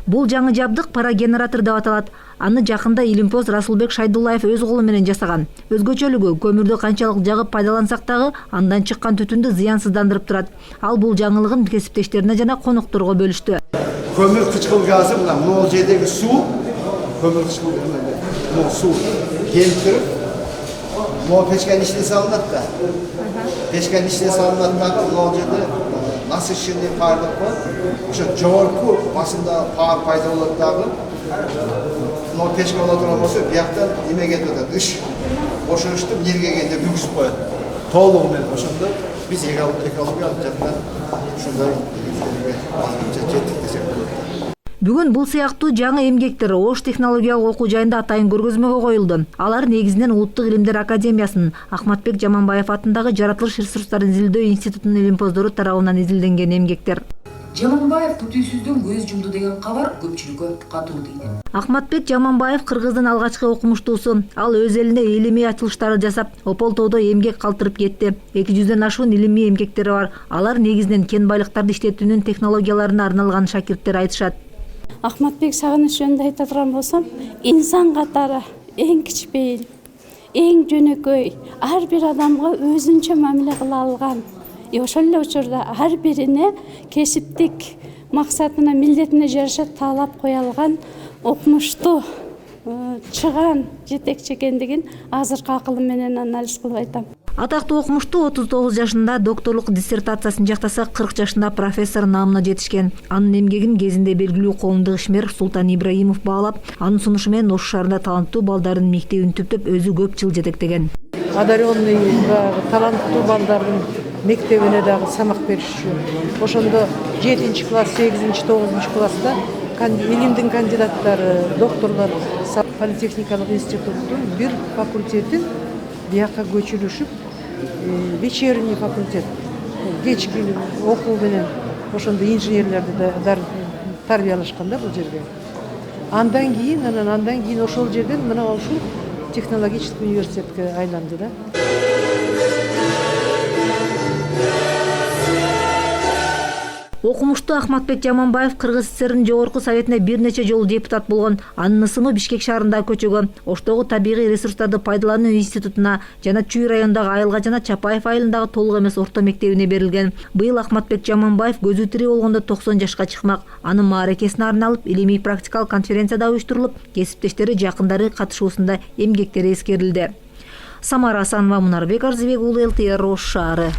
Бул жаңы жабдык парагенератор деп аталат. Аны жакында илимпоз Расулбек Шайдуллаев өз колу менен жасаган. Өзгөчөлүгү көмүрдү канчалык жагып пайдалансак дагы андан чыккан түтүндү зыянсыздандырып турат. Ал бул жаңылыгын кесиптештерине жана конокторго бөлүштү. Kömür kıçkıl gazı mına Moğol C'deki su, kömür kıçkıl su gelip Moğol peşken işine salınat da. Peşken işine salınat da Moğol C'de nasıl şimdi parlık var? Şu coğurku basında payda olarak Moğol peşken olarak olması bir yaktan nime geldi de dış. Boşunuştum, yerge geldi büyük su koydu. Toğlu olmayan boşundu. Biz ekoloji alacaklar. Şunları çettik desek olur. Бүгүн бул сыяктуу жаңы эмгектер Ош технологиялык окуу жайында атайын көргөзмөгө коюлду. Алар негизинен Улуттук илимдер академиясынын Ахматбек Жаманбаев атындагы Жаратылыш ресурстарын изилдөө институтунун илимпоздору тарабынан изилденген эмгектер. Жаманбаев түтүүсүздөн көз жумду деген кабар көпчүлүккө катуу тийди. Ахматбек Жаманбаев кыргыздын алгачкы окумуштуусу. Ал өз элинде илимий ачылыштарды жасап, Ополтоодо эмгек калтырып кетти. 200дөн ашуун илимий эмгектери бар. Алар негизинен кен байлыктарды иштетүүнүн технологияларына арналган шакирттер айтышат. Ахматбек Сагыныч жөнүндө айта турган болсом, инсан катары эң кичпейил, эң жөнөкөй, ар бир адамга өзүнчө мамиле кыла алган. Ошол эле учурда ар бирине кесиптик максатына, милдетине жараша талап кое алган окумуштуу, чыган жетекчи экендигин азыркы акылым менен анализ кылып айтам. Атактуу окумуштуу 39 жашында докторлук диссертациясын жактаса 40 жашында профессор наамына жетишкен. Анын эмгегин кезинде белгилүү коомдук ишмер Султан Ибраимов баалап, анын сунушу менен Ош шаарында таланттуу балдардын мектебин түптөп өзү көп жыл жетектеген. Одаренный таланттуу балдардын мектебине дагы самак беришчү. Ошондо 7-класс, 8-9 класста илимдин кандидаттары, докторлор политехникалык институттун бир факультетин бияка көчүрүшүп, вечерний факультет, кечки окуу менен ошондо инженерлерди тарбиялашканда бул жерге. Андан кийин ошол жерден мына ушул технологический университетке айланды да. Окумуштуу Ахматбек Жаманбаев Кыргыз ССРнын жогорку советине бир нече жолу депутат болгон. Анын ысымы Бишкек шаарындагы көчөгө, Оштогу табигый ресурстарды пайдалануу институтуна жана Чүй районундагы Айылга жана Чапаев айылындагы толук эмес орто мектебине берилген. Быйыл Ахматбек Жаманбаев көзү тирүү болгондо 90 жашка чыкмак. Анын мааракесине арналып, илимий практикалык конференция да уюштурулуп, кесиптештери, жакындары катышуусунда эмгектери эскерилди. Самара Асанова, Мунарбек Арзыбек уулу, ЛТР Ош шаары.